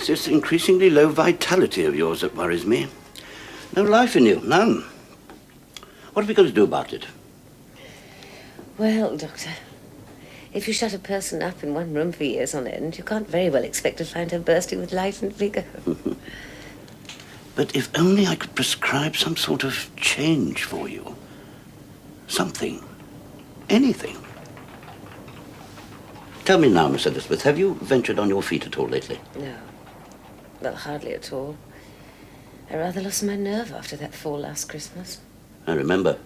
this increasingly low vitality of yours that worries me. No life in you, none. What are we going to do about it? Well, Doctor, if you shut a person up in one room for years on end, you can't very well expect to find her bursting with life and vigor. But if only I could prescribe some sort of change for you. Something. Anything. Tell me now, Miss Elizabeth, have you ventured on your feet at all lately? No. Well, hardly at all. I rather lost my nerve after that fall last Christmas. I remember.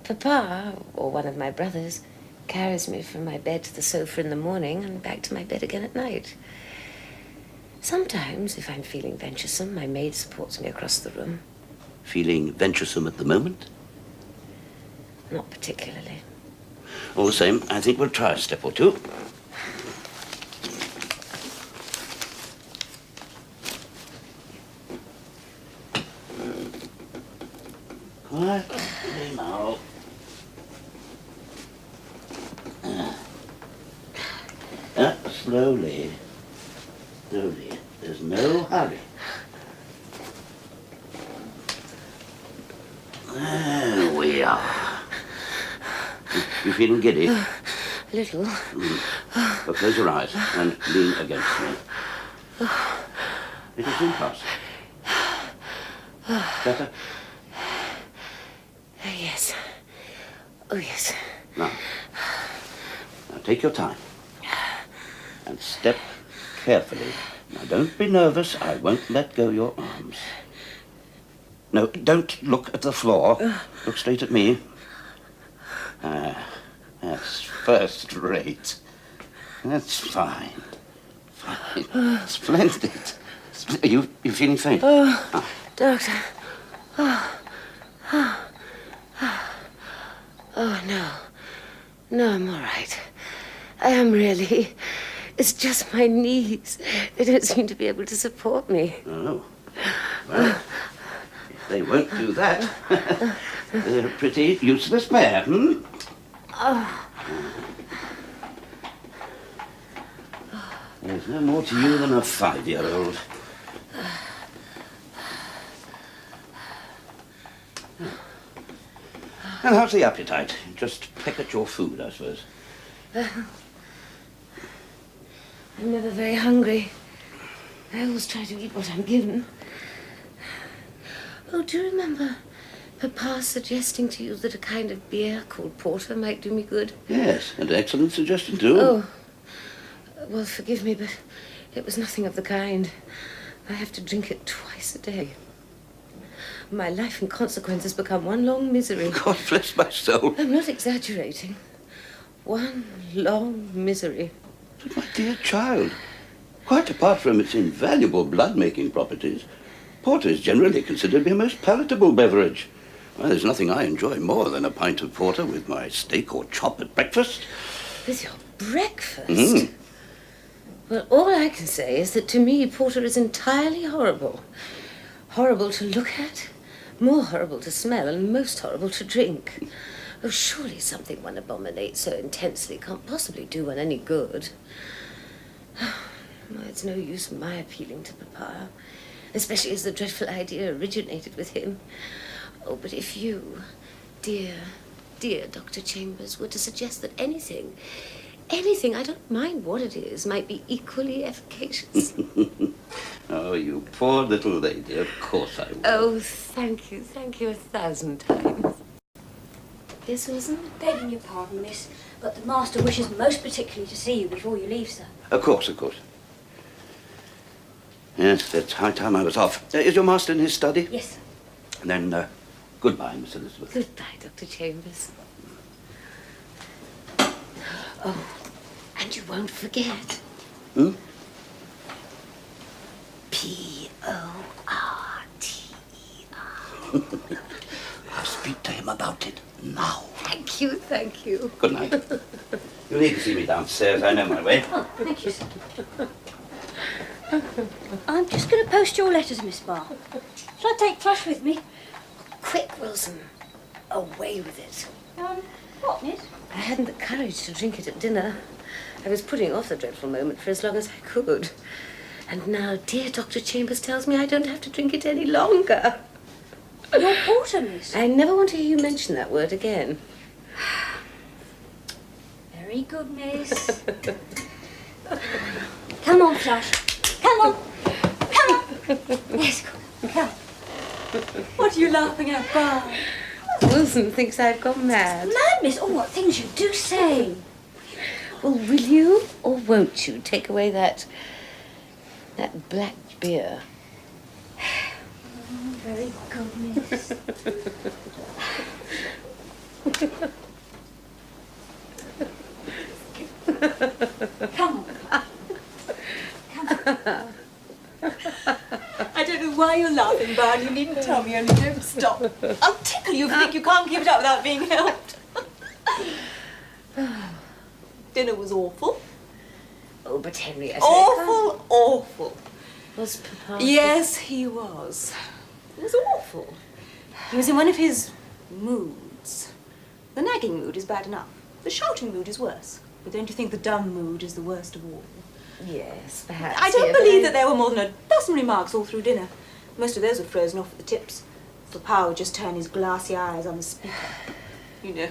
Papa, or one of my brothers, carries me from my bed to the sofa in the morning and back to my bed again at night. Sometimes, if I'm feeling venturesome, my maid supports me across the room. Feeling venturesome at the moment? Not particularly. All the same, I think we'll try a step or two. Quietly now. Slowly. Slowly. There's no hurry. There we are. You feeling giddy? A little. Well, close your eyes and lean against me. It'll soon pass. Better? Yes. Oh, yes. Now take your time. And step carefully. Now, don't be nervous. I won't let go your arms. No, don't look at the floor. Look straight at me. That's first rate. That's fine. Fine. Splendid. You feeling faint? Doctor. Oh, no. No, I'm all right. I am really. It's just my knees. They don't seem to be able to support me. Oh. Well, if they won't do that, they're a pretty useless pair, hmm? There's no more to you than a 5-year-old. And how's the appetite? Just peck at your food, I suppose. I'm never very hungry. I always try to eat what I'm given. Oh, do you remember Papa suggesting to you that a kind of beer called porter might do me good? Yes, an excellent suggestion too. Oh, well, forgive me, but it was nothing of the kind. I have to drink it twice a day. My life in consequence has become one long misery. God bless my soul. I'm not exaggerating. One long misery. But my dear child, quite apart from its invaluable blood-making properties, porter is generally considered to be a most palatable beverage. Well, there's nothing I enjoy more than a pint of porter with my steak or chop at breakfast. With your breakfast? Well, all I can say is that to me, porter is entirely horrible. Horrible to look at, more horrible to smell, and most horrible to drink. Oh, surely something one abominates so intensely can't possibly do one any good. Well, it's no use my appealing to Papa, especially as the dreadful idea originated with him. Oh, but if you, dear Dr. Chambers, were to suggest that anything, I don't mind what it is, might be equally efficacious. Oh, you poor little lady, of course I will. Oh, thank you 1,000 times. Yes, Susan? Begging your pardon, miss, but the master wishes most particularly to see you before you leave, sir. Of course. Yes, it's high time I was off. Is your master in his study? Yes, sir. Then, goodbye, Miss Elizabeth. Goodbye, Dr. Chambers. Oh, and you won't forget. P-O-R-T-E-R. I'll speak to him about it now. Thank you. Good night. You'll need to see me downstairs. I know my way. Oh, thank you, sir. I'm just going to post your letters, Miss Barr. Shall I take Flush with me? Quick, Wilson. Away with it. What, miss? I hadn't the courage to drink it at dinner. I was putting off the dreadful moment for as long as I could. And now dear Dr. Chambers tells me I don't have to drink it any longer. Your porter, miss. I never want to hear you mention that word again. Very good, miss. Come on, Flush. Come on. Come on. Yes, come. What are you laughing at, Bar? Wilson thinks I've gone mad. Mad, miss. Oh, what things you do say. Well, will you or won't you take away that black beer? Very good, miss. Come on. Come on. I don't know why you're laughing, Bar. You needn't tell me, only don't stop. I'll tickle you if you think you can't keep it up without being helped. Dinner was awful. Oh, but Henrietta... Awful. Was Papa... Yes, he was. It was awful. He was in one of his moods. The nagging mood is bad enough. The shouting mood is worse. But don't you think the dumb mood is the worst of all? Yes, perhaps. I don't believe that there were more than a dozen remarks all through dinner. Most of those were frozen off at the tips. Papa would just turn his glassy eyes on the speaker. You know.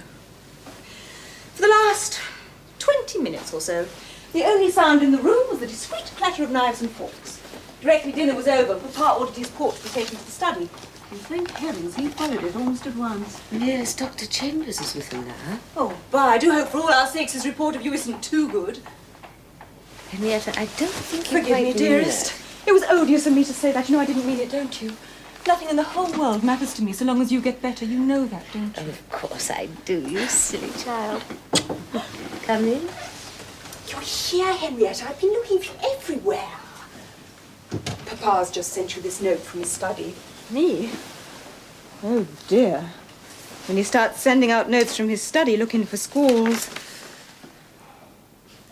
For the last 20 minutes or so, the only sound in the room was the discreet clatter of knives and forks. Directly dinner was over, Papa ordered his port to be taken to the study. And thank heavens he followed it almost at once. Yes, Dr. Chambers is with him now. Oh, I do hope for all our sakes his report of you isn't too good. Henrietta, I don't think you Forgive quite me, mean dearest. that. It was odious of me to say that. You know I didn't mean it, don't you? Nothing in the whole world matters to me so long as you get better. You know that, don't you? Of course I do, you silly child. Come in. You're here, Henrietta. I've been looking for you everywhere. Papa's just sent you this note from his study. Me? Oh, dear. When he starts sending out notes from his study looking for schools.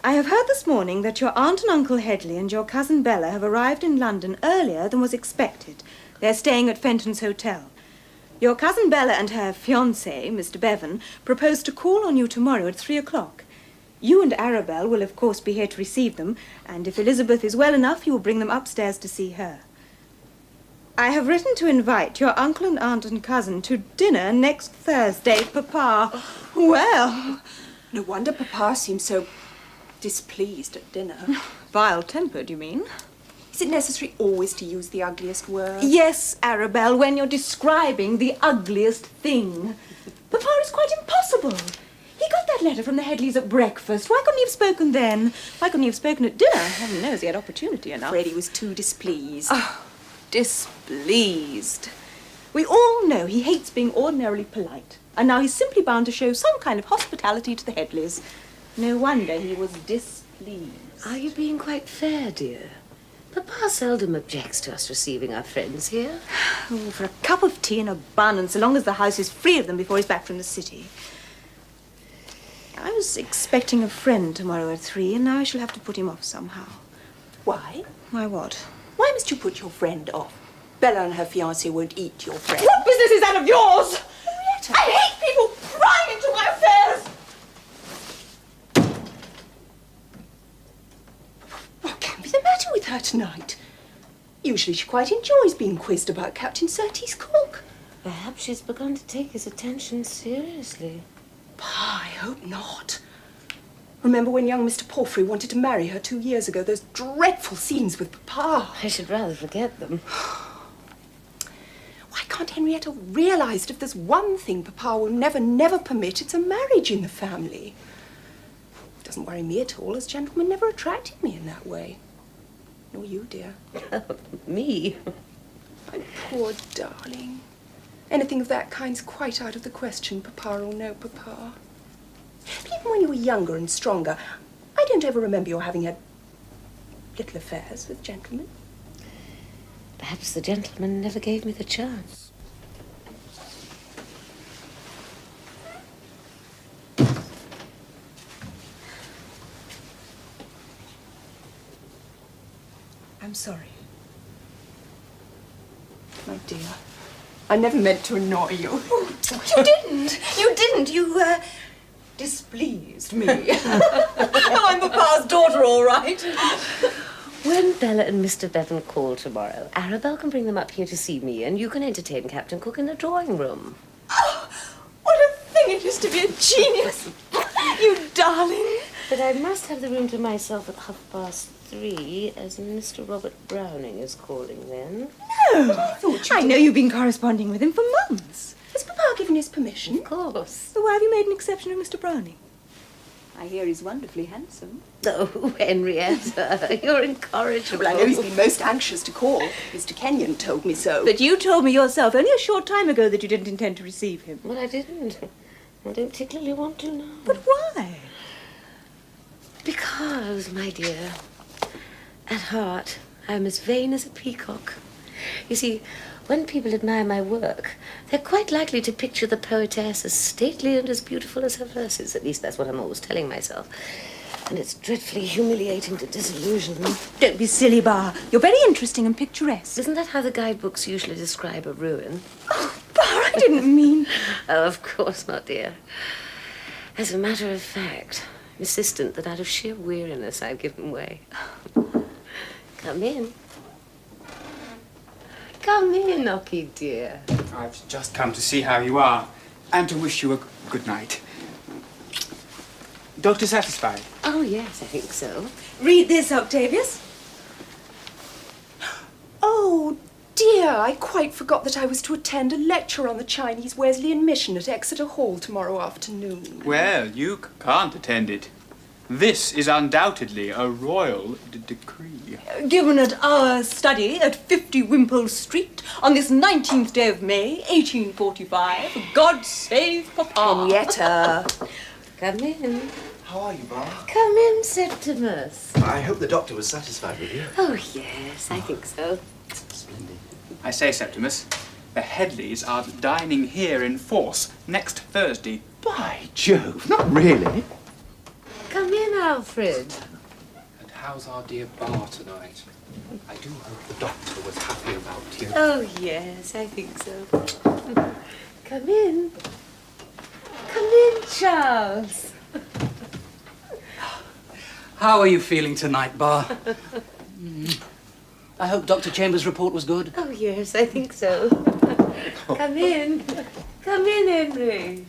I have heard this morning that your aunt and Uncle Headley and your cousin Bella have arrived in London earlier than was expected. They're staying at Fenton's Hotel. Your cousin Bella and her fiancé, Mr. Bevan, propose to call on you tomorrow at 3 o'clock. You and Arabelle will, of course, be here to receive them, and if Elizabeth is well enough, you will bring them upstairs to see her. I have written to invite your uncle and aunt and cousin to dinner next Thursday, Papa. Well, no wonder Papa seems so displeased at dinner. Vile-tempered, you mean? Is it necessary always to use the ugliest word? Yes, Arabelle, when you're describing the ugliest thing. Papa, it's quite impossible. He got that letter from the Headleys at breakfast. Why couldn't he have spoken then? Why couldn't he have spoken at dinner? Heaven knows he had opportunity enough. Freddie was too displeased. Oh, displeased. We all know he hates being ordinarily polite. And now he's simply bound to show some kind of hospitality to the Headleys. No wonder he was displeased. Are you being quite fair, dear? Papa seldom objects to us receiving our friends here. Oh, for a cup of tea and a bun, and so long as the house is free of them before he's back from the city. I was expecting a friend tomorrow at 3, and now I shall have to put him off somehow. Why? Why what? Why must you put your friend off? Bella and her fiancé won't eat your friend. What business is that of yours? Henrietta. I hate people prying into my affairs! What can be the matter with her tonight? Usually she quite enjoys being quizzed about Captain Surtees' cook. Perhaps she's begun to take his attention seriously. I hope not. Remember when young Mr. Palfrey wanted to marry her 2 years ago? Those dreadful scenes with Papa. I should rather forget them. Why can't Henrietta realise that if there's one thing Papa will never permit, it's a marriage in the family? It doesn't worry me at all, as gentlemen never attracted me in that way. Nor you, dear. Me? My poor darling. Anything of that kind's quite out of the question, Papa or no Papa. But even when you were younger and stronger, I don't ever remember your having had little affairs with gentlemen. Perhaps the gentleman never gave me the chance. I'm sorry. My dear, I never meant to annoy you. You didn't. You didn't. You, displeased me. Oh, I'm Papa's daughter, all right. When Bella and Mr. Bevan call tomorrow, Arabelle can bring them up here to see me, and you can entertain Captain Cook in the drawing room. Oh, what a thing it is to be a genius! You darling! But I must have the room to myself at 3:30, as Mr. Robert Browning is calling then. No! I know you've been corresponding with him for months. Has Papa given his permission? Of course. So why have you made an exception of Mr. Browning? I hear he's wonderfully handsome. Oh, Henrietta, you're incorrigible. Well, I know he's been most anxious to call. Mr. Kenyon told me so. But you told me yourself only a short time ago that you didn't intend to receive him. Well, I didn't. I don't particularly want to now. But why? Because, my dear, at heart, I'm as vain as a peacock. You see, when people admire my work, they're quite likely to picture the poetess as stately and as beautiful as her verses. At least that's what I'm always telling myself. And it's dreadfully humiliating to disillusion them. Don't be silly, Bar. You're very interesting and picturesque. Isn't that how the guidebooks usually describe a ruin? Oh, Bar, I didn't mean... Oh, of course not, dear. As a matter of fact, I'm insistent that out of sheer weariness I've given way. Come in. Come in, Ocky, dear. I've just come to see how you are, and to wish you a good night. Doctor satisfied? Oh, yes, I think so. Read this, Octavius. Oh, dear, I quite forgot that I was to attend a lecture on the Chinese Wesleyan mission at Exeter Hall tomorrow afternoon. Well, you can't attend it. This is undoubtedly a royal decree. Given at our study at 50 Wimpole Street on this 19th day of May, 1845. God save Papa. Henrietta. Come in. How are you, Bar? Come in, Septimus. I hope the doctor was satisfied with you. Oh, yes, I think so. Splendid. I say, Septimus, the Headleys are dining here in force next Thursday. By Jove, not really. Come in, Alfred. And how's our dear Bar tonight? I do hope the doctor was happy about you. Oh, yes, I think so. Come in. Come in, Charles. How are you feeling tonight, Bar? I hope Dr. Chambers' report was good. Oh, yes, I think so. Come in. Come in, Henry.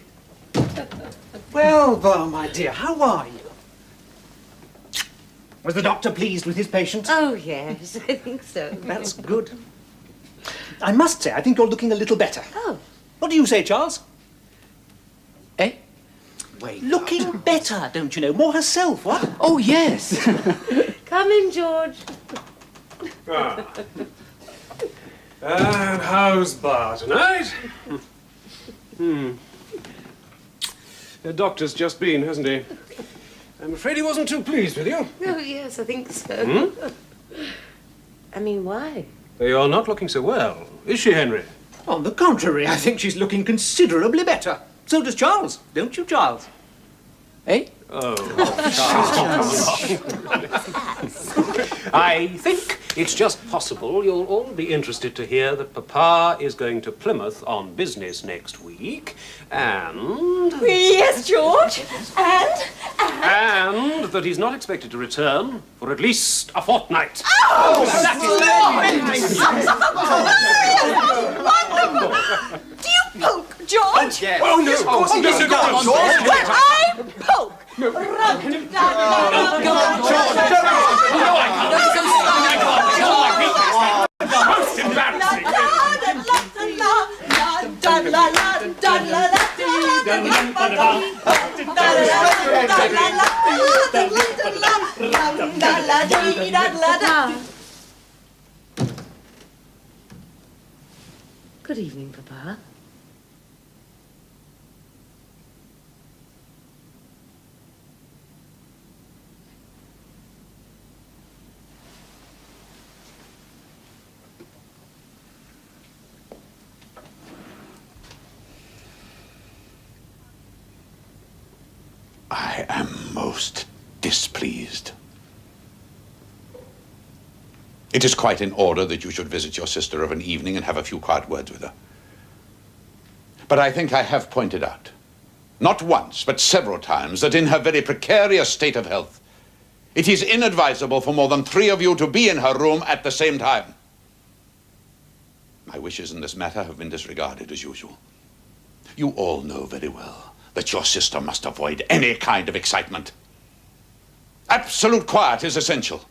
Well, Bar, my dear, how are you? Was the doctor pleased with his patient? Oh, yes, I think so. That's good. I must say, I think you're looking a little better. Oh. What do you say, Charles? Eh? Wait. Looking better, don't you know? More herself, what? Oh, yes. Come in, George. And how's Bar tonight? The doctor's just been, hasn't he? I'm afraid he wasn't too pleased with you. Oh, yes, I think so. I mean, why? You're not looking so well, is she, Henry? On the contrary, I think she's looking considerably better. So does Charles, don't you, Charles? Eh? Oh, I think it's just possible you'll all be interested to hear that Papa is going to Plymouth on business next week, and... Yes, George. And that he's not expected to return for at least a fortnight. Oh, wonderful! Do you poke, George? Yes. Oh, no, of course he doesn't. Well, I poke. Most embarrassing. Good evening, Papa. I am most displeased. It is quite in order that you should visit your sister of an evening and have a few quiet words with her. But I think I have pointed out, not once, but several times, that in her very precarious state of health, It is inadvisable for more than 3 of you to be in her room at the same time. My wishes in this matter have been disregarded as usual. You all know very well that your sister must avoid any kind of excitement. Absolute quiet is essential,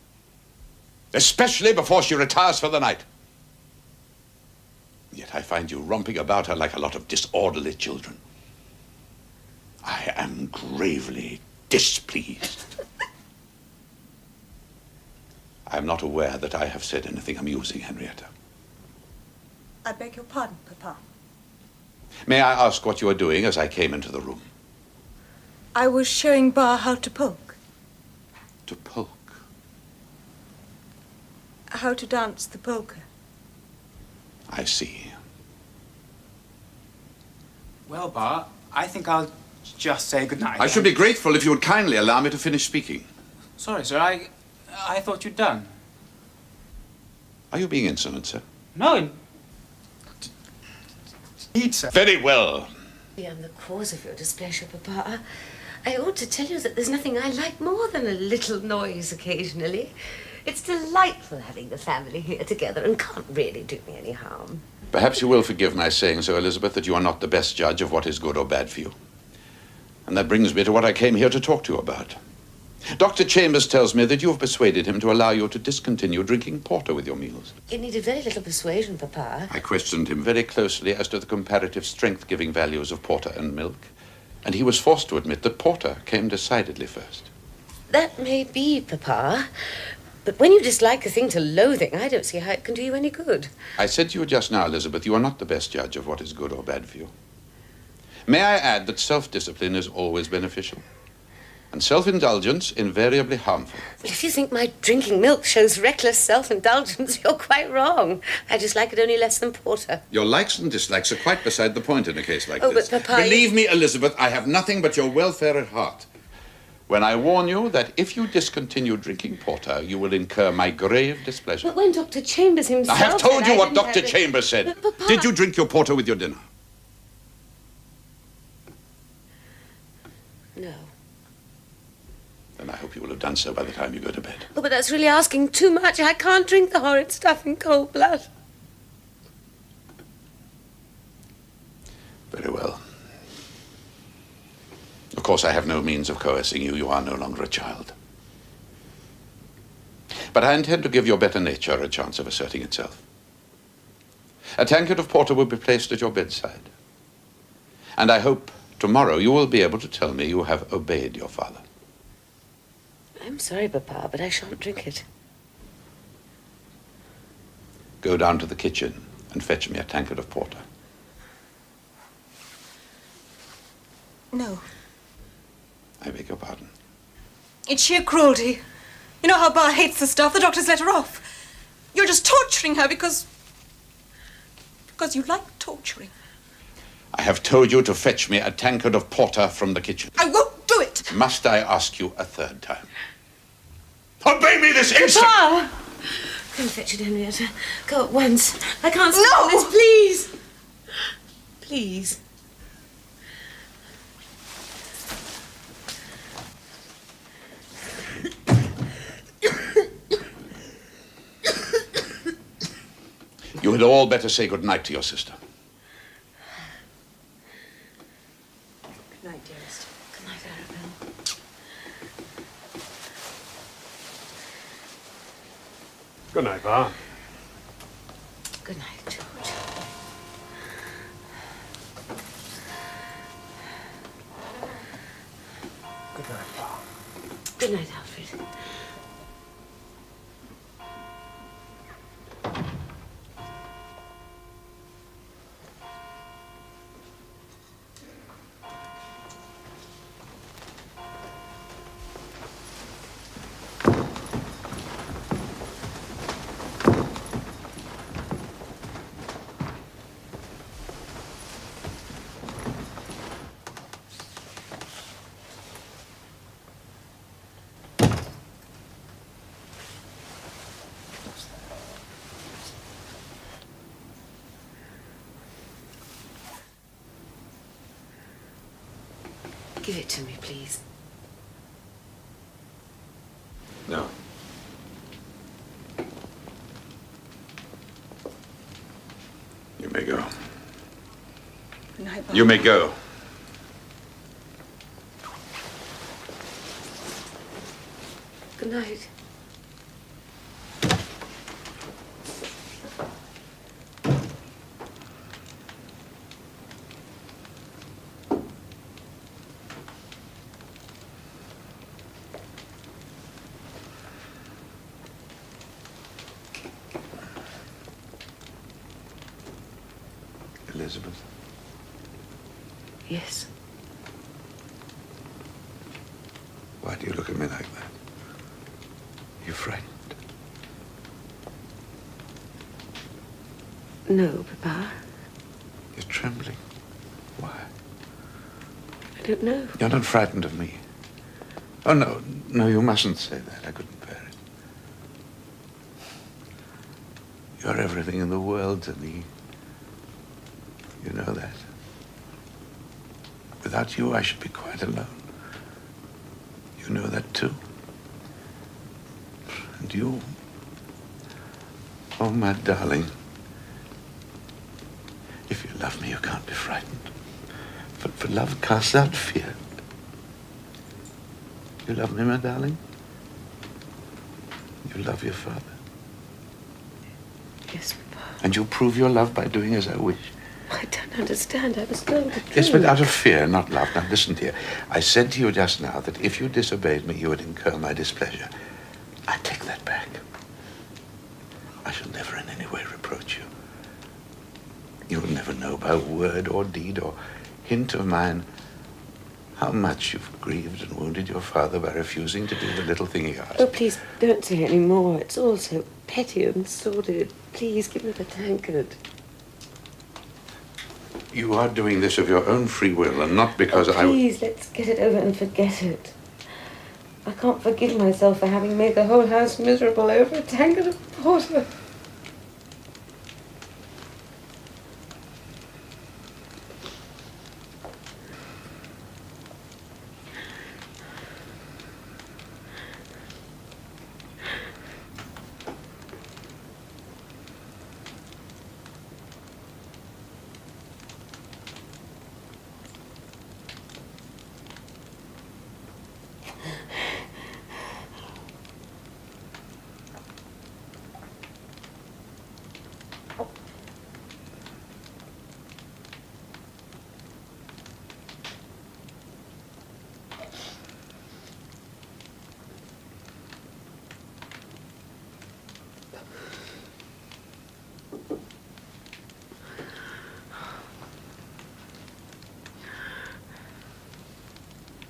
especially before she retires for the night. Yet I find you romping about her like a lot of disorderly children. I am gravely displeased. I am not aware that I have said anything amusing, Henrietta. I beg your pardon, Papa. May I ask what you are doing as I came into the room? I was showing Bar how to poke. To poke? How to dance the polka. I see. Well, Bar, I think I'll just say goodnight. I should be grateful if you would kindly allow me to finish speaking. Sorry, sir. I thought you'd done. Are you being insolent, sir? No, indeed, sir. Very well. I am the cause of your displeasure, Papa. I ought to tell you that there's nothing I like more than a little noise occasionally. It's delightful having the family here together and can't really do me any harm. Perhaps you will forgive my saying so, Elizabeth, that you are not the best judge of what is good or bad for you. And that brings me to what I came here to talk to you about. Dr. Chambers tells me that you have persuaded him to allow you to discontinue drinking porter with your meals. It needed very little persuasion, Papa. I questioned him very closely as to the comparative strength-giving values of porter and milk, and he was forced to admit that porter came decidedly first. That may be, Papa. But when you dislike a thing to loathing, I don't see how it can do you any good. I said to you just now, Elizabeth, you are not the best judge of what is good or bad for you. May I add that self-discipline is always beneficial, and self-indulgence invariably harmful. Well, if you think my drinking milk shows reckless self-indulgence, you're quite wrong. I dislike it only less than porter. Your likes and dislikes are quite beside the point in a case like Oh, this. but Papa... Believe me, Elizabeth, I have nothing but your welfare at heart. When I warn you that if you discontinue drinking porter, you will incur my grave displeasure. But when Dr. Chambers himself... I have told said you I what didn't Dr. have it- Chambers said. But Papa... Did you drink your porter with your dinner? No. Then I hope you will have done so by the time you go to bed. Oh, but that's really asking too much. I can't drink the horrid stuff in cold blood. Very well. Of course, I have no means of coercing you. You are no longer a child. But I intend to give your better nature a chance of asserting itself. A tankard of porter will be placed at your bedside. And I hope tomorrow you will be able to tell me you have obeyed your father. I'm sorry, Papa, but I shan't drink it. Go down to the kitchen and fetch me a tankard of porter. No. I beg your pardon. It's sheer cruelty. You know how Bar hates the stuff. The doctor's let her off. You're just torturing her because you like torturing. I have told you to fetch me a tankard of porter from the kitchen. I won't do it. Must I ask you a third time? Obey me this instant! Papa! Go and fetch it, Henrietta. Go at once. I can't stand No! this, please. Please. You had all better say good night to your sister. Good night, dearest. Good night, Arabelle. Good night, Pa. Good night, George. Good night, Pa. Good night, Alfred. Give it to me, please. may go. Good night, Bob. You may go. Good night. Elizabeth, Yes. why do you look at me like that? You frightened? No, Papa. You're trembling. Why? I don't know. You're not frightened of me. Oh, no, no, you mustn't say that. I couldn't bear it. You're everything in the world to me. You know that. Without you, I should be quite alone. You know that too. And you, oh, my darling, if you love me, you can't be frightened. For love casts out fear. You love me, my darling? You love your father. Yes, Papa. And you'll prove your love by doing as I wish. I don't understand. I was going to Yes, drink. but out of fear, not love. Now, listen, dear. I said to you just now that if you disobeyed me, you would incur my displeasure. I take that back. I shall never in any way reproach you. You will never know by word or deed or hint of mine how much you've grieved and wounded your father by refusing to do the little thing he asked. Oh, please, don't say any more. It's all so petty and sordid. Please, give me the tankard. You are doing this of your own free will and not because Please, let's get it over and forget it. I can't forgive myself for having made the whole house miserable over a tankard of porter.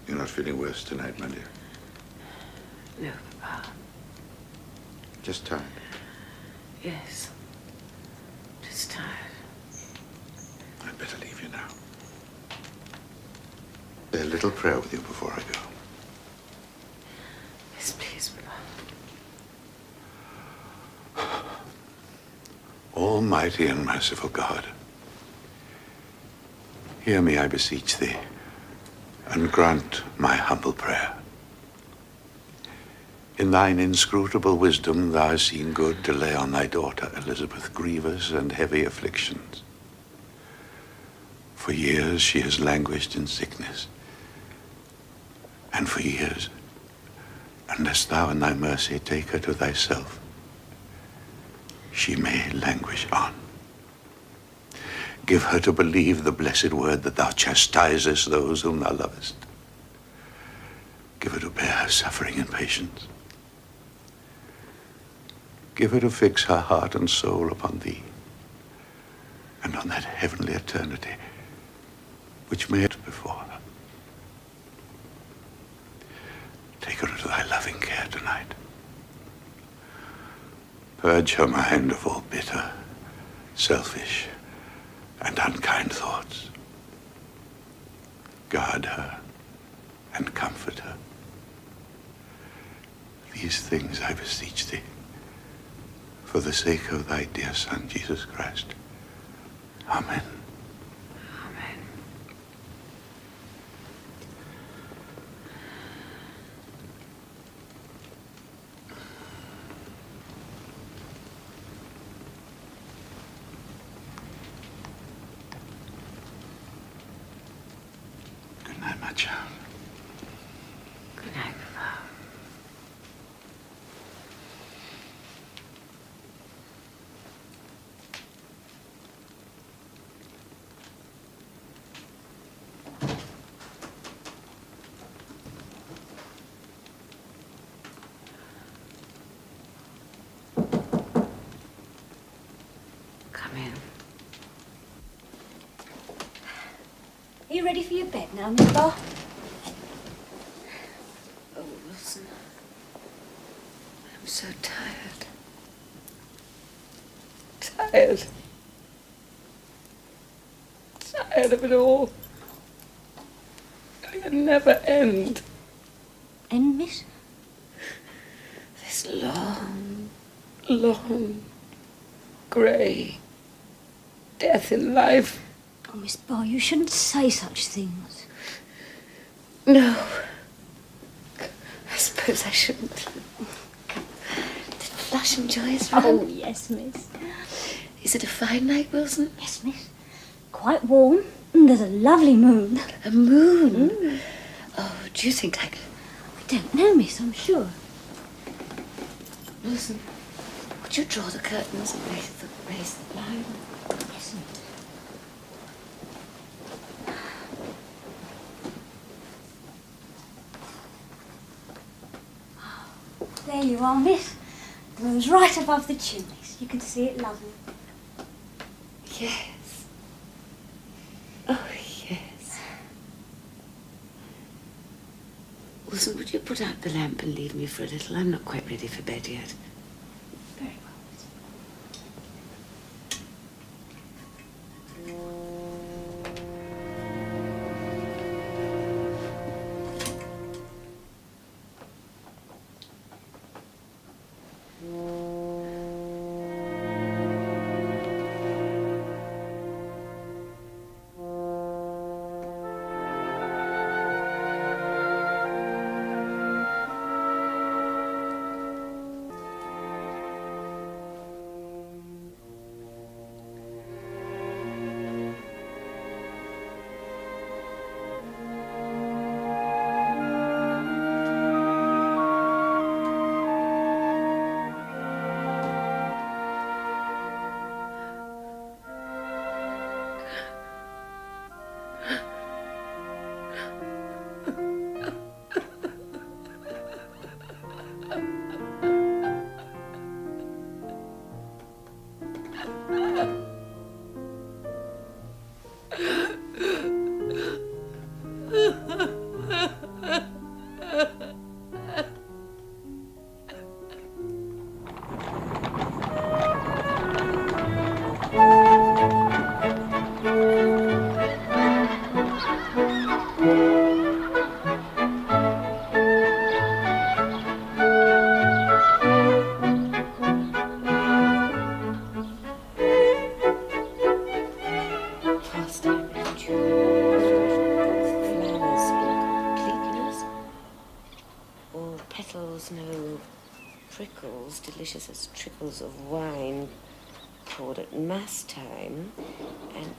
You're not feeling worse tonight, my dear. No, Papa. Just tired. Yes. Just tired. I'd better leave you now. Say a little prayer with you before I go. Yes, please, Papa. Almighty and merciful God, hear me, I beseech thee, and grant my humble prayer. In thine inscrutable wisdom, thou hast seen good to lay on thy daughter Elizabeth grievous and heavy afflictions. For years she has languished in sickness, and for years, unless thou in thy mercy take her to thyself, she may languish on. Give her to believe the blessed word that thou chastisest those whom thou lovest. Give her to bear her suffering in patience. Give her to fix her heart and soul upon thee and on that heavenly eternity which may be before her. Take her into thy loving care tonight. Purge her mind of all bitter, selfish, and unkind thoughts. Guard her and comfort her. These things I beseech thee, for the sake of thy dear Son, Jesus Christ. Amen. Amen. night, Joan. Good night, Papa. Come in. Are you ready for your bed now, Miss Barr? Oh, Wilson. I'm so tired. Tired. Tired of it all. It'll never end. End, miss? This long, grey death in life. Oh, Miss Barr, you shouldn't say such things. No. I suppose I shouldn't. Did Flush enjoy his run? Oh, yes, miss. Is it a fine night, Wilson? Yes, miss. Quite warm. And there's a lovely moon. A moon? Oh, do you think I could... I don't know, miss, I'm sure. Wilson, would you draw the curtains and raise the blind? Yes, miss. There you are, miss. The room's right above the chimneys. You can see it lovely. Yes. Oh, yes. Wilson, would you put out the lamp and leave me for a little? I'm not quite ready for bed yet. Very well, miss. No prickles, delicious as trickles of wine poured at mass time, and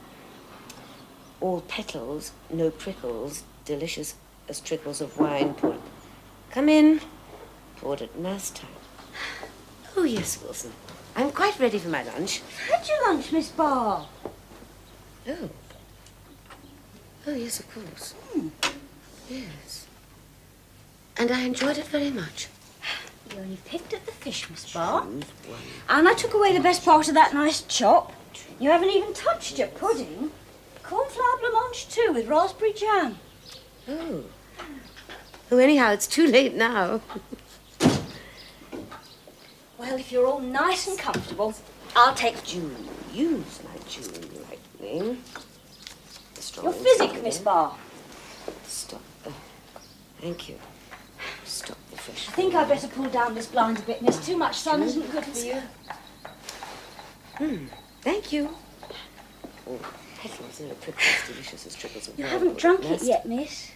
all petals, no prickles, delicious as trickles of wine poured. Come in, poured at mass time. Oh, yes, Wilson. I'm quite ready for my lunch. Had your lunch, Miss Barr? Oh. Oh, yes, of course. Yes. And I enjoyed it very much. You only picked at the fish, Miss Barr. And I took away the best part of that nice chop. You haven't even touched your pudding. Cornflour blancmange too, with raspberry jam. Oh. Oh, anyhow, it's too late now. Well, if you're all nice and comfortable, I'll take June. Use my June lightning. your physic, Miss Barr. Stop. Thank you. Stop the fresh. I think I'd better pull down this blind a bit, miss. Too much sun isn't good for you. Thank you. Oh, petals, no prickles, delicious as trickles of You wine. haven't drunk it yet, miss.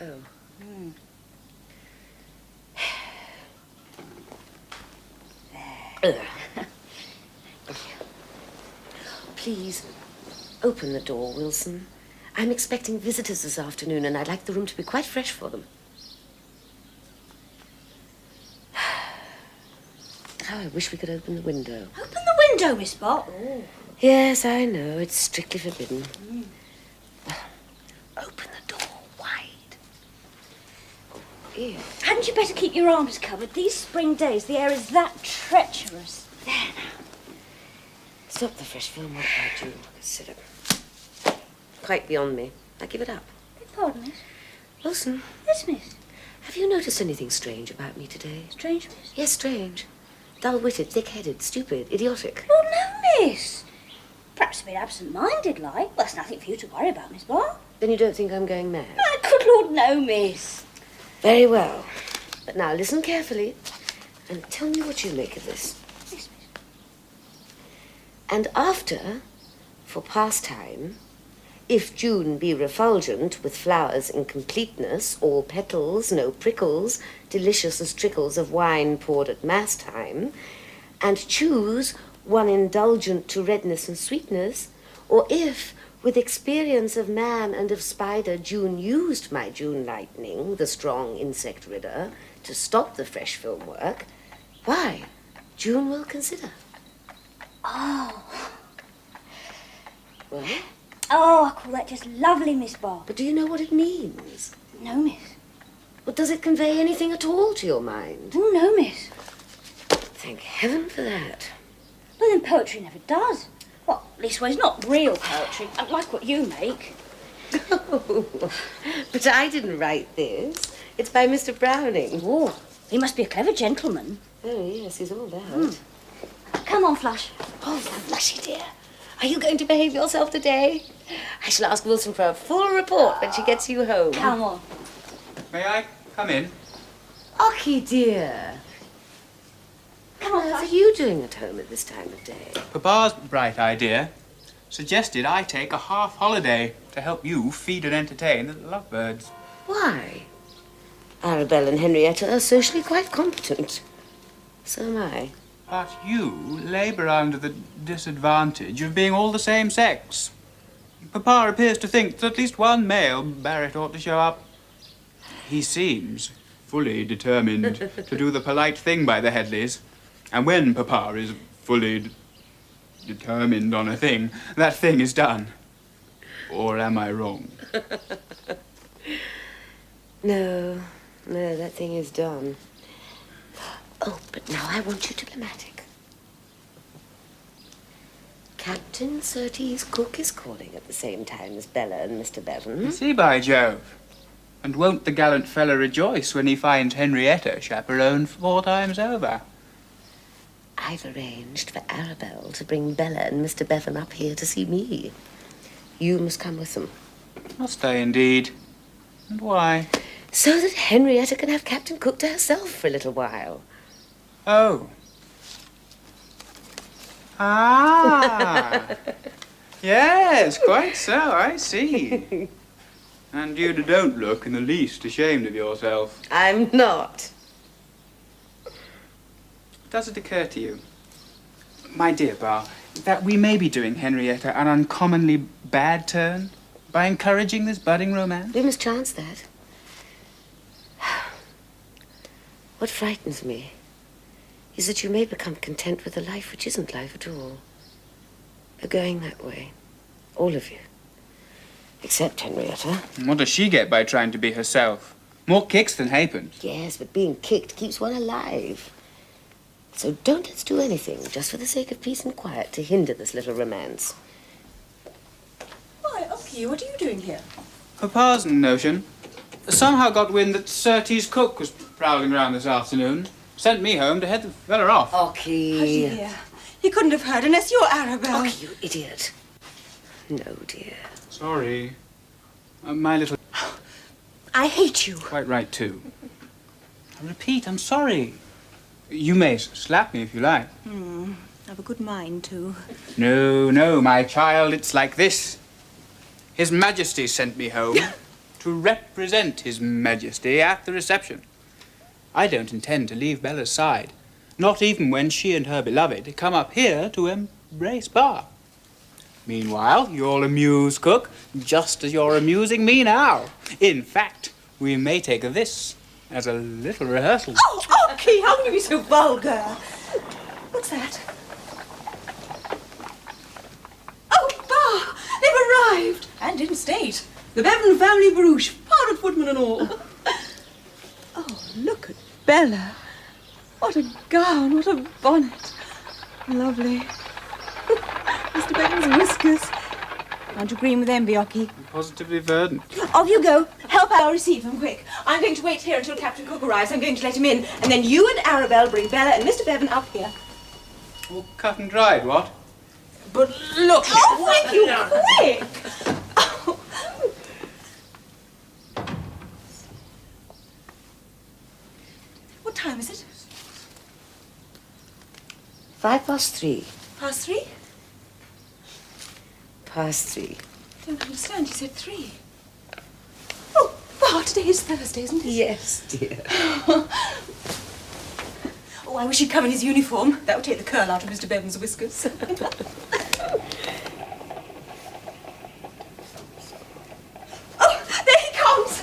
Oh. Please, open the door, Wilson. I'm expecting visitors this afternoon, and I'd like the room to be quite fresh for them. How I wish we could open the window. Open the window, Miss Bott. Oh. Yes, I know. It's strictly forbidden. Open the door wide. Oh, ew. Hadn't you better keep your arms covered? These spring days, the air is that treacherous. There now. Stop the fresh film work by June. Consider. Quite beyond me. I give it up. Pardon, miss? Wilson. Yes, miss. Have you noticed anything strange about me today? Strange, miss? Yes, strange. Dull-witted, thick-headed, stupid, idiotic. Oh, no, miss. Perhaps a bit absent-minded, like. Well, that's nothing for you to worry about, Miss Bott. Then you don't think I'm going mad? Oh, good Lord, no, miss. Very well. But now listen carefully and tell me what you make of this. Yes, miss. And after, for pastime, if June be refulgent with flowers in completeness, all petals, no prickles, delicious as trickles of wine poured at mass time, and choose one indulgent to redness and sweetness, or if, with experience of man and of spider, June used my June lightning, the strong insect ridder, to stop the fresh film work, why, June will consider. Oh. Well? Oh, I call that just lovely, Miss Bott. But do you know what it means? No, miss. Well, does it convey anything at all to your mind? Oh, no, miss. Thank heaven for that. Well, then poetry never does. Well, leastways, not real poetry, like what you make. But I didn't write this. It's by Mr. Browning. Oh, he must be a clever gentleman. Oh, yes, he's all that. Come on, Flush. Oh, Flushy, dear. Are you going to behave yourself today? I shall ask Wilson for a full report when she gets you home. Come on. May I come in? Ochie, dear. Come on, What Flush. are you doing at home at this time of day? Papa's bright idea suggested I take a half holiday to help you feed and entertain the lovebirds. Why? Arabelle and Henrietta are socially quite competent. So am I. But you labour under the disadvantage of being all the same sex. Papa appears to think that at least one male Barrett ought to show up. He seems fully determined to do the polite thing by the Headleys. And when Papa is fully determined on a thing, that thing is done. Or am I wrong? No, that thing is done. Oh, but now I want you diplomatic. Captain Surtees' cook is calling at the same time as Bella and Mr. Bevan. See, by Jove. And won't the gallant fellow rejoice when he finds Henrietta chaperoned 4 times over? I've arranged for Arabelle to bring Bella and Mr. Bevan up here to see me. You must come with them. Must I indeed? And why? So that Henrietta can have Captain Cook to herself for a little while. Oh. Ah. Yes, quite so, I see. And you don't look in the least ashamed of yourself. I'm not. Does it occur to you, my dear Bar, that we may be doing Henrietta an uncommonly bad turn by encouraging this budding romance? We must chance that. What frightens me is that you may become content with a life which isn't life at all. You're going that way. All of you. Except Henrietta. What does she get by trying to be herself? More kicks than halfpence. Yes, but being kicked keeps one alive. So don't let's do anything, just for the sake of peace and quiet, to hinder this little romance. Why, Ochie, what are you doing here? Papa's notion somehow got wind that Surtees' cook was prowling around this afternoon. Sent me home to head the fella off. Ochie. Oh, dear. He couldn't have heard unless you're Arabelle. Ochie, you idiot. No, dear. Sorry. My little... I hate you. Quite right, too. I repeat, I'm sorry. You may slap me if you like. Have a good mind to. No, my child, it's like this. His Majesty sent me home to represent His Majesty at the reception. I don't intend to leave Bella's side, not even when she and her beloved come up here to embrace Bar. Meanwhile, you'll amuse Cook, just as you're amusing me now. In fact, we may take this as a little rehearsal. Oh, Key, how can you be so vulgar? What's that? Oh, Bar! They've arrived! And in state. The Bevan family barouche, pirate footman and all. Oh, look at Bella. What a gown, what a bonnet. Lovely. Mr. Bevan's whiskers. Aren't you green with envy, Ocky? Positively verdant. Off you go. Help Al receive him, quick. I'm going to wait here until Captain Cook arrives. I'm going to let him in. And then you and Arabelle bring Bella and Mr. Bevan up here. All cut and dried, what? But look... Oh, thank you, quick! Oh. What time is it? 3:05. Past 3? Past 3. I don't understand. You said 3. Oh, Bar, today is Thursday, isn't it? Yes, dear. Oh, I wish he'd come in his uniform. That would take the curl out of Mr. Bevan's whiskers. Oh, there he comes!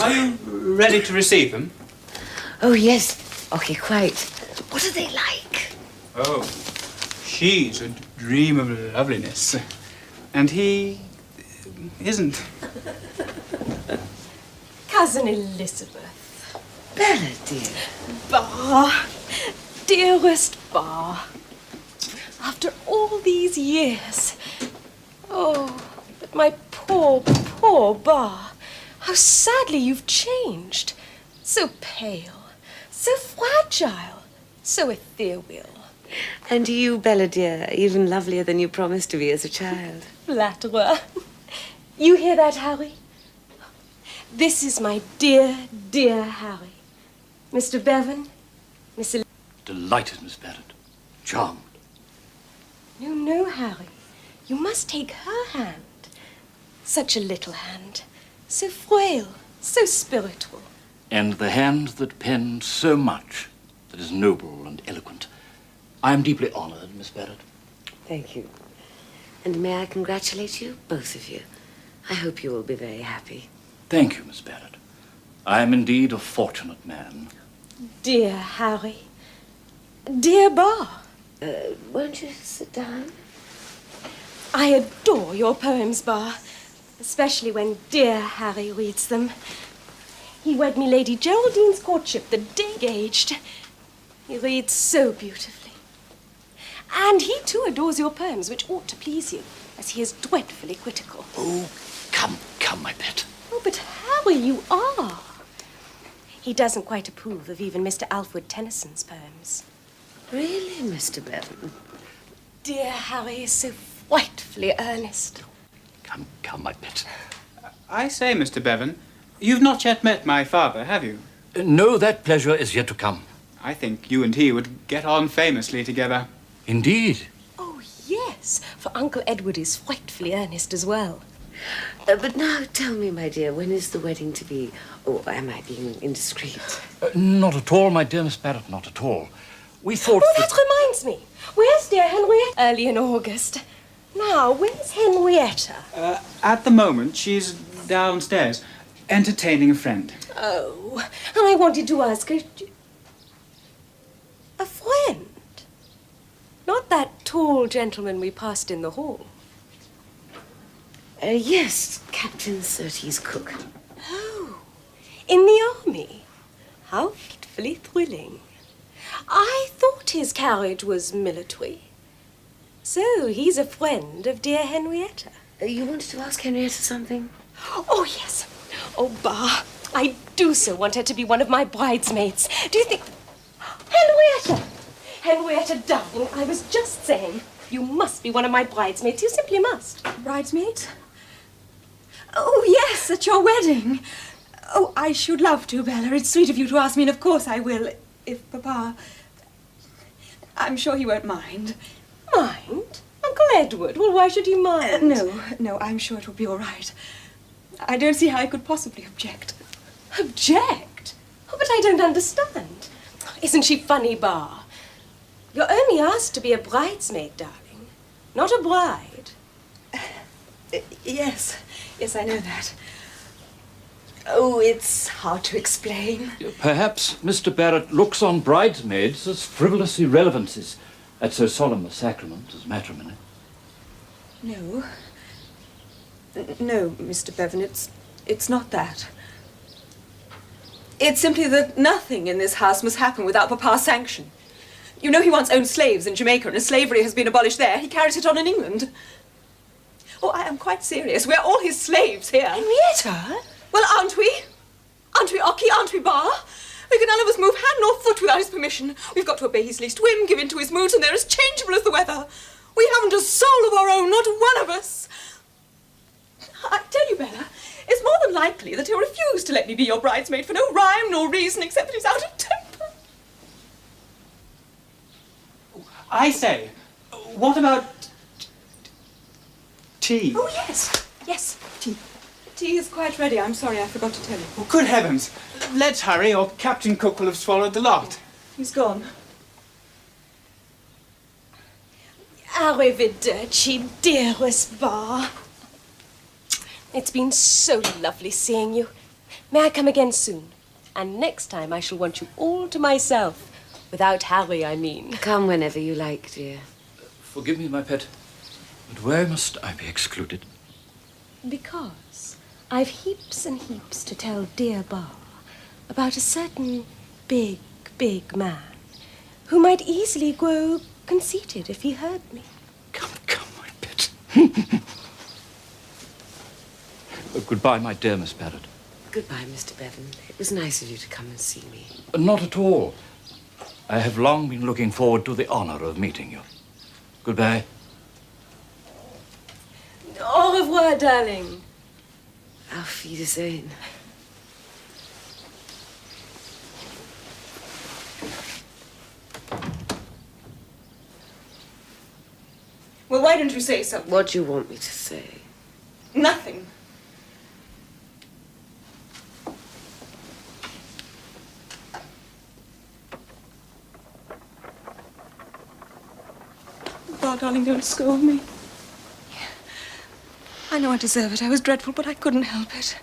Are you ready to receive him? Oh, yes. Okay, quite. What are they like? Oh, she's a dream of loveliness. And he isn't. Cousin Elizabeth. Bella, dear. Bar. Dearest Bar. After all these years. Oh, but my poor, poor Bar. How sadly you've changed. So pale, so fragile, so ethereal. And you, Bella, dear, even lovelier than you promised to be as a child. Flatterer. You hear that, Harry? This is my dear, dear Harry. Mr. Bevan, Miss Elizabeth. Delighted, Miss Barrett. Charmed. You know, Harry, you must take her hand. Such a little hand. So frail, so spiritual. And the hand that penned so much that is noble and eloquent. I am deeply honored, Miss Barrett. Thank you. And may I congratulate you, both of you. I hope you will be very happy. Thank you, Miss Barrett. I am indeed a fortunate man. Dear Harry. Dear Bar. Won't you sit down? I adore your poems, Bar. Especially when dear Harry reads them. He read me Lady Geraldine's Courtship the day engaged. He reads so beautifully. And he too adores your poems, which ought to please you, as he is dreadfully critical. Oh, come, my pet. Oh, but Harry, you are. He doesn't quite approve of even Mr. Alfred Tennyson's poems. Really, Mr. Bevan? Dear Harry is so frightfully earnest. Come, my pet. I say, Mr. Bevan, you've not yet met my father, have you? No, that pleasure is yet to come. I think you and he would get on famously together. Indeed. Oh, yes, for Uncle Edward is frightfully earnest as well. But now tell me, my dear, when is the wedding to be? Or am I being indiscreet? Not at all, my dear Miss Barrett, not at all. We thought... Oh, that reminds me. Where's dear Henrietta? Early in August. Now, where's Henrietta? At the moment, she's downstairs, entertaining a friend. Oh, and I wanted to ask her... A friend? Not that tall gentleman we passed in the hall. Yes, Captain Surtees' cook. Oh, in the army? How frightfully thrilling. I thought his carriage was military. So he's a friend of dear Henrietta. You wanted to ask Henrietta something? Oh, yes. Oh, Bar, I do so want her to be one of my bridesmaids. Do you think... Henrietta! Henrietta, darling, I was just saying, you must be one of my bridesmaids. You simply must. Bridesmaid? Oh, yes, at your wedding. Oh, I should love to, Bella. It's sweet of you to ask me, and of course I will, if Papa... I'm sure he won't mind. Mind? Uncle Edward? Well, why should he mind? No, I'm sure it will be all right. I don't see how I could possibly object. Object? Oh, but I don't understand. Isn't she funny, Bar? You're only asked to be a bridesmaid, darling, not a bride. Yes, I know that. Oh, it's hard to explain. Perhaps Mr. Barrett looks on bridesmaids as frivolous irrelevancies at so solemn a sacrament as matrimony. No. No, Mr. Bevan, it's not that. It's simply that nothing in this house must happen without Papa's sanction. You know he once owned slaves in Jamaica, and as slavery has been abolished there, he carries it on in England. Oh, I am quite serious. We're all his slaves here. Henrietta? Well, aren't we? Aren't we, Ockie? Aren't we, Bar? We can none of us move hand nor foot without his permission. We've got to obey his least whim, give in to his moods, and they're as changeable as the weather. We haven't a soul of our own, not one of us. I tell you, Bella, it's more than likely that he'll refuse to let me be your bridesmaid for no rhyme nor reason except that he's out of temper. I say, what about tea? Oh, yes, tea. Tea is quite ready. I'm sorry, I forgot to tell you. Oh, good heavens. Let's hurry, or Captain Cook will have swallowed the lot. He's gone. Arrivederci, dearest Bar. It's been so lovely seeing you. May I come again soon? And next time I shall want you all to myself. Without Harry, I mean. Come whenever you like, dear. Forgive me, my pet, but why must I be excluded? Because I've heaps and heaps to tell dear Bar about a certain big, big man who might easily grow conceited if he heard me. Come, my pet. Goodbye, my dear Miss Barrett. Goodbye, Mr. Bevan. It was nice of you to come and see me. Not at all. I have long been looking forward to the honor of meeting you. Goodbye. Au revoir, darling. Auf Wiedersehen. Well, why don't you say something? What do you want me to say? Nothing. Bar, darling, don't scold me. I know I deserve it. I was dreadful, but I couldn't help it.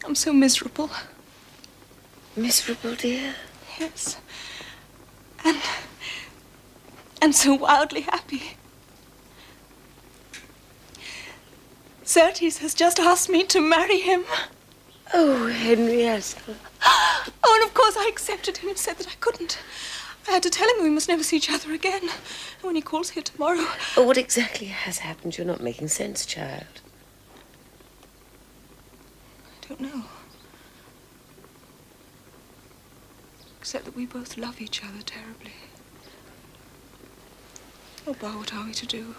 I'm so miserable. Miserable, dear? Yes. And so wildly happy. Surtees has just asked me to marry him. Oh, Henrietta. Oh, and of course I accepted him and said that I couldn't. I had to tell him we must never see each other again. And when he calls here tomorrow... Oh, what exactly has happened? You're not making sense, child. I don't know. Except that we both love each other terribly. Oh, Bar, what are we to do?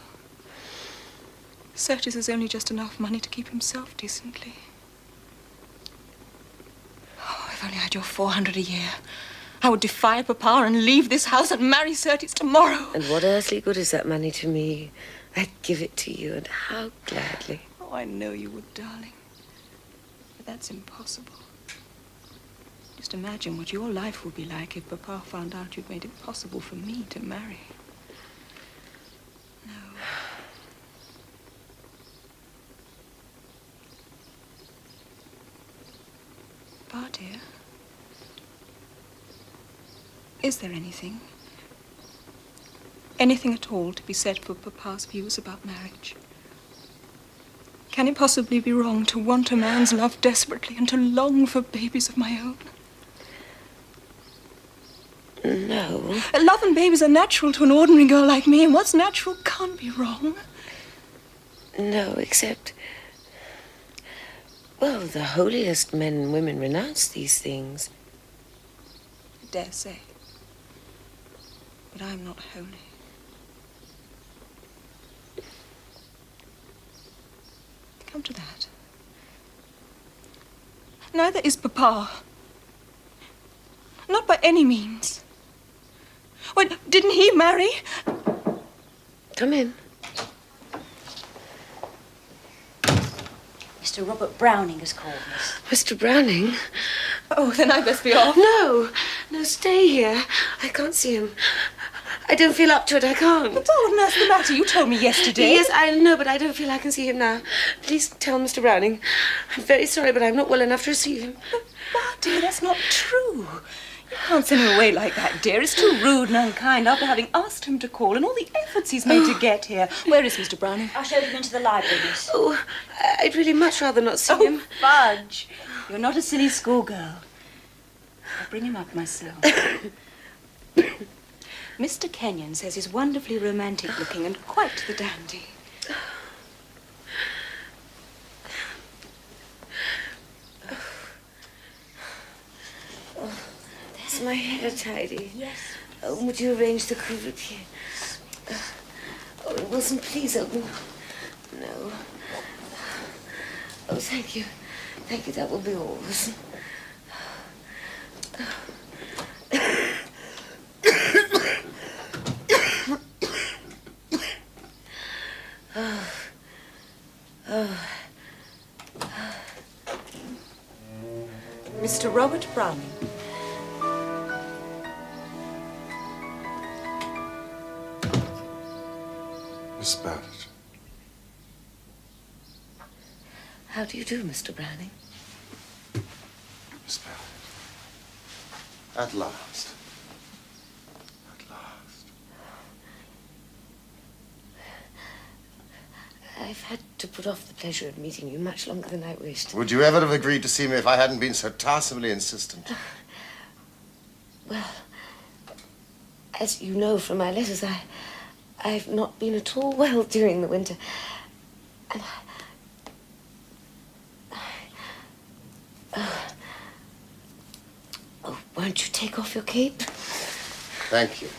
Surtees has only just enough money to keep himself decently. Oh, if only I had your 400 a year. I would defy Papa and leave this house and marry Surtees tomorrow. And what earthly good is that money to me? I'd give it to you, and how gladly. Oh, I know you would, darling. But that's impossible. Just imagine what your life would be like if Papa found out you'd made it possible for me to marry. No. Bar, dear. Is there anything at all to be said for Papa's views about marriage? Can it possibly be wrong to want a man's love desperately and to long for babies of my own? No. Love and babies are natural to an ordinary girl like me, and what's natural can't be wrong. No, except... Well, the holiest men and women renounce these things. I dare say. But I'm not holy. Come to that. Neither is Papa. Not by any means. Well, didn't he marry? Come in. Mr. Robert Browning has called, miss. Mr. Browning? Oh, then I best be off. No, No, stay here. I can't see him. I don't feel up to it. I can't. But darling, that's the matter. You told me yesterday. Yes, I know, but I don't feel I can see him now. Please tell Mr. Browning. I'm very sorry, but I'm not well enough to receive him. But, dear, that's not true. You can't send him away like that, dear. It's too rude and unkind after having asked him to call and all the efforts he's made to get here. Where is Mr. Browning? I showed him into the library, miss. Oh, I'd really much rather not see him. Fudge. You're not a silly schoolgirl. I'll bring him up myself. Mr. Kenyon says he's wonderfully romantic looking and quite the dandy. Is my hair tidy? Yes. Oh, would you arrange the couvert here? Oh, Wilson, please open. No. Oh, thank you. Thank you, that will be all, Wilson. Mr. Robert Browning. Miss Barrett. How do you do, Mr. Browning? Miss Barrett. At last. At last. I've had to put off the pleasure of meeting you much longer than I wished. Would you ever have agreed to see me if I hadn't been so tiresomely insistent? Well, as you know from my letters, I've not been at all well during the winter. And oh, won't you take off your cape? Thank you.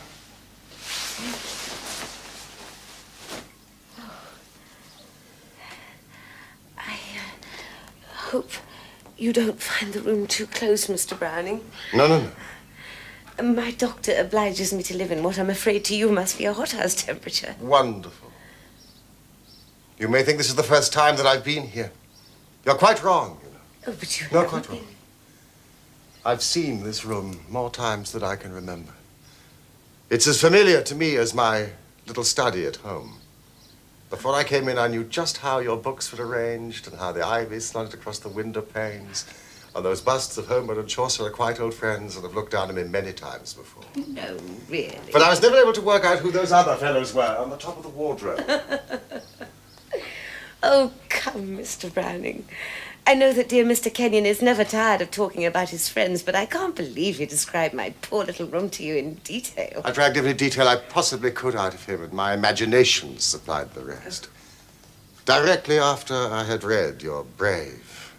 I hope you don't find the room too close, Mr. Browning. No. My doctor obliges me to live in what I'm afraid to you must be a hothouse temperature. Wonderful. You may think this is the first time that I've been here. You're quite wrong, you know. Oh, but you No, haven't quite been. wrong. I've seen this room more times than I can remember. It's as familiar to me as my little study at home. Before I came in, I knew just how your books were arranged and how the ivy slanted across the window panes. And those busts of Homer and Chaucer are quite old friends, and I've looked down at me many times before. No, really. But I was never able to work out who those other fellows were on the top of the wardrobe. Oh, come, Mr. Browning. I know that dear Mr. Kenyon is never tired of talking about his friends, but I can't believe you described my poor little room to you in detail. I dragged every detail I possibly could out of him, and my imagination supplied the rest. Directly after I had read your brave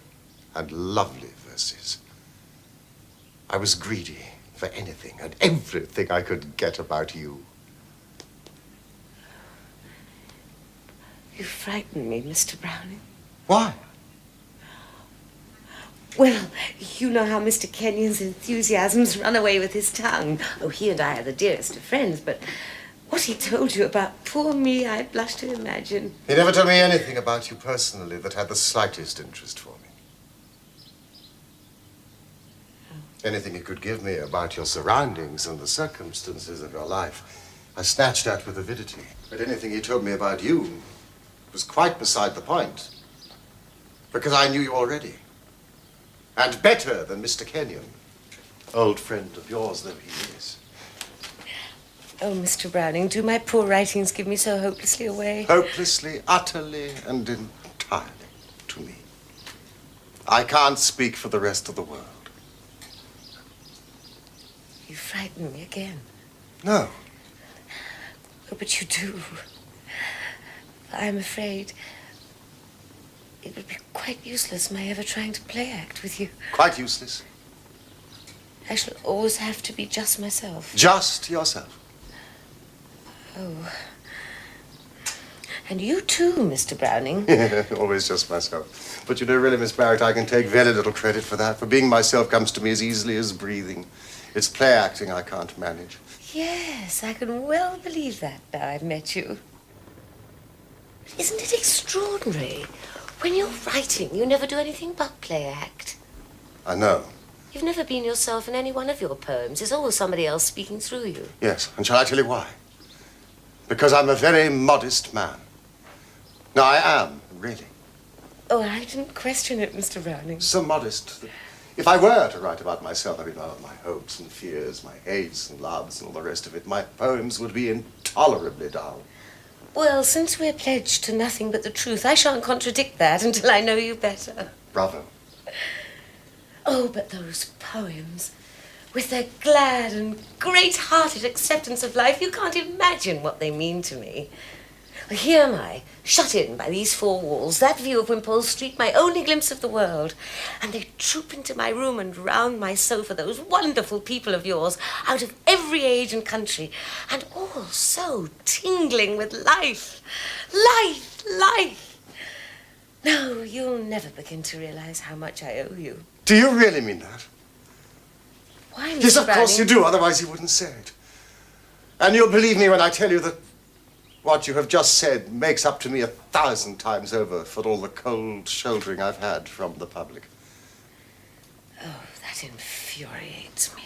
and lovely verses, I was greedy for anything and everything I could get about you. You frighten me, Mr. Browning. Why? Well, you know how Mr. Kenyon's enthusiasms run away with his tongue. Oh, he and I are the dearest of friends, but what he told you about poor me, I blush to imagine. He never told me anything about you personally that had the slightest interest for me. Anything he could give me about your surroundings and the circumstances of your life, I snatched at with avidity. But anything he told me about you was quite beside the point, because I knew you already. And better than Mr. Kenyon, old friend of yours though he is. Oh, Mr. Browning, do my poor writings give me so hopelessly away? Hopelessly, utterly, and entirely to me. I can't speak for the rest of the world. You frighten me again. No. Oh, but you do. I'm afraid it would be quite useless my ever trying to play act with you. Quite useless. I shall always have to be just myself. Just yourself. Oh. And you too, Mr. Browning. Always just myself. But you know, really, Miss Barrett, I can take very little credit for that. For being myself comes to me as easily as breathing. It's play acting I can't manage. Yes, I can well believe that now I've met you. Isn't it extraordinary? When you're writing, you never do anything but play act. I know. You've never been yourself in any one of your poems. It's always somebody else speaking through you. Yes, and shall I tell you why? Because I'm a very modest man. No, I am, really. Oh, I didn't question it, Mr. Browning. So modest that if I were to write about myself, I mean, about my hopes and fears, my hates and loves and all the rest of it, my poems would be intolerably dull. Well, since we're pledged to nothing but the truth, I shan't contradict that until I know you better. Bravo. Oh, but those poems, with their glad and great-hearted acceptance of life, you can't imagine what they mean to me. Here am I, shut in by these four walls, that view of Wimpole Street, my only glimpse of the world. And they troop into my room and round my sofa, those wonderful people of yours, out of every age and country, and all so tingling with life. Life, life. No, you'll never begin to realize how much I owe you. Do you really mean that? Why, Mr. Yes, of course you Browning? do, otherwise you wouldn't say it. And you'll believe me when I tell you that what you have just said makes up to me 1,000 times over for all the cold shouldering I've had from the public. Oh, that infuriates me.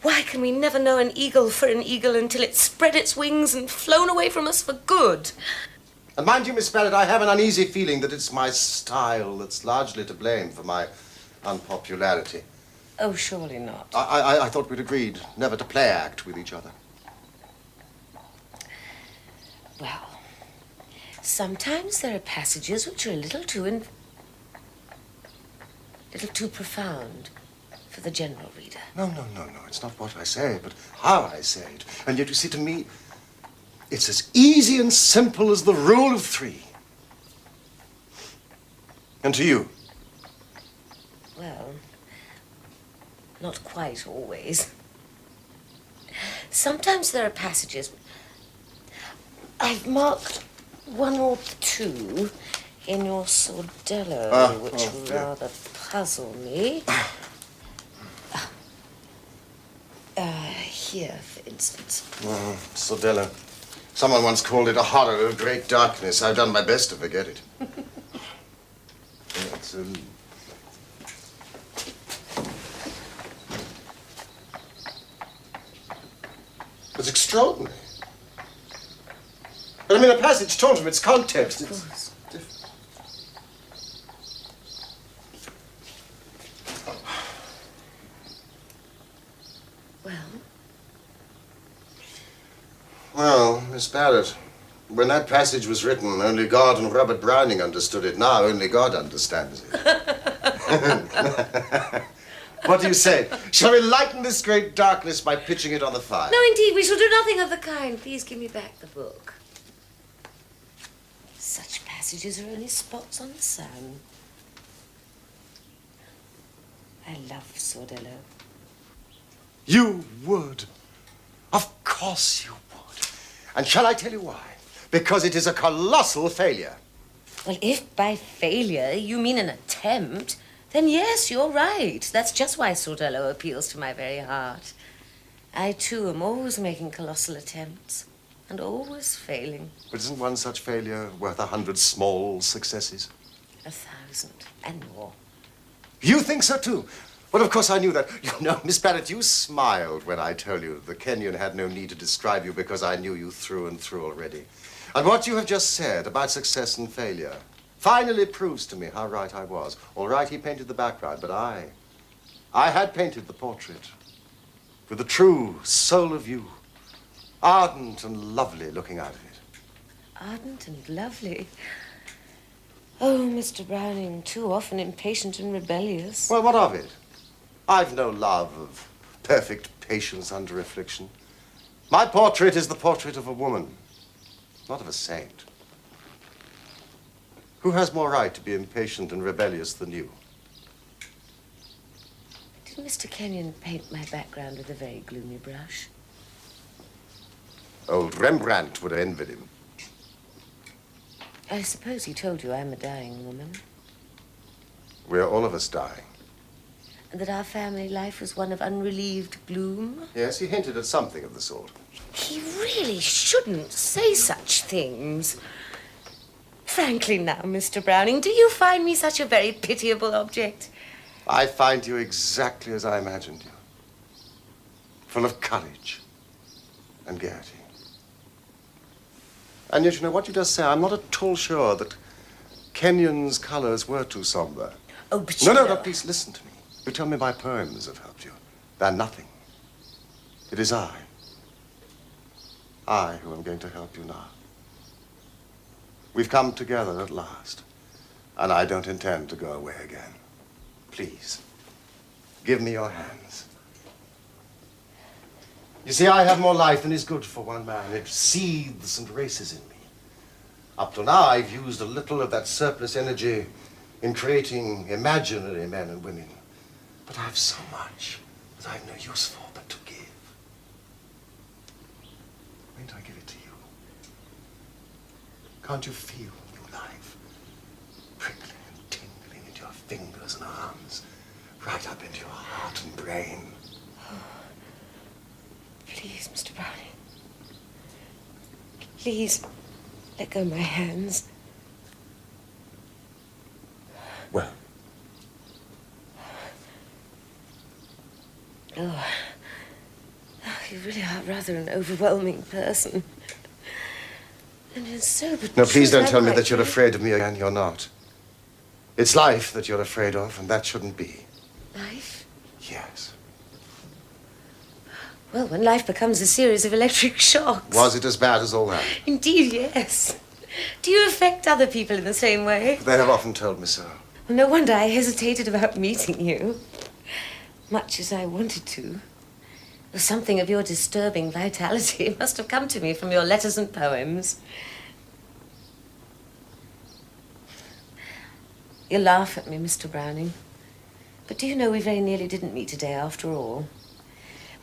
Why can we never know an eagle for an eagle until it's spread its wings and flown away from us for good? And mind you, Miss Barrett, I have an uneasy feeling that it's my style that's largely to blame for my unpopularity. Oh, surely not. I thought we'd agreed never to play act with each other. Well, sometimes there are passages which are a little too profound for the general reader. No, it's not what I say, but how I say it. And yet, you see, to me, it's as easy and simple as the rule of three. And to you? Well, not quite always. Sometimes there are passages. I've marked one or two in your sordello, which rather puzzle me. Here, for instance. Sordello. Someone once called it a horror of great darkness. I've done my best to forget it. It's, it's extraordinary. But I mean, a passage torn from its context. It's different. Well, Miss Barrett, when that passage was written, only God and Robert Browning understood it. Now, only God understands it. What do you say? Shall we lighten this great darkness by pitching it on the fire? No, indeed, we shall do nothing of the kind. Please give me back the book. Such passages are only spots on the sun. I love Sordello. You would. Of course you would. And shall I tell you why? Because it is a colossal failure. Well, if by failure you mean an attempt, then yes, you're right. That's just why Sordello appeals to my very heart. I, too, am always making colossal attempts and always failing. But isn't one such failure worth 100 small successes? 1,000 and more. You think so, too? Well, of course, I knew that. You know, Miss Barrett, you smiled when I told you the Kenyon had no need to describe you because I knew you through and through already. And what you have just said about success and failure finally proves to me how right I was. All right, he painted the background, but I had painted the portrait with the true soul of you, ardent and lovely looking out of it. Ardent and lovely. Oh, Mr. Browning, too often impatient and rebellious. Well, what of it? I've no love of perfect patience under affliction. My portrait is the portrait of a woman, not of a saint. Who has more right to be impatient and rebellious than you? Did Mr. Kenyon paint my background with a very gloomy brush? Old Rembrandt would have envied him. I suppose he told you I'm a dying woman. We're all of us dying. And that our family life was one of unrelieved gloom? Yes, he hinted at something of the sort. He really shouldn't say such things. Frankly now, Mr. Browning, do you find me such a very pitiable object? I find you exactly as I imagined you. Full of courage and gaiety. And yet, you know, what you just say, I'm not at all sure that Kenyon's colors were too somber. Oh, but No, please listen to me. You tell me my poems have helped you. They're nothing. It is I who am going to help you now. We've come together at last, and I don't intend to go away again. Please, give me your hands. You see, I have more life than is good for one man. It seethes and races in me. Up to now, I've used a little of that surplus energy in creating imaginary men and women. But I have so much that I've no use for but to give. When do I give it to you? Can't you feel new life prickling and tingling into your fingers and arms, right up into your heart and brain? Please, Mr. Browning. Please, let go my hands. Well? Oh, you really are rather an overwhelming person. And in sober No, please truth, don't tell me I that you're afraid of me again. You're not. It's life that you're afraid of, and that shouldn't be. Life? Yes. Well, when life becomes a series of electric shocks. Was it as bad as all that? Indeed, yes. Do you affect other people in the same way? They have often told me so. Well, no wonder I hesitated about meeting you. Much as I wanted to. Well, something of your disturbing vitality must have come to me from your letters and poems. You laugh at me, Mr. Browning. But do you know we very nearly didn't meet today after all?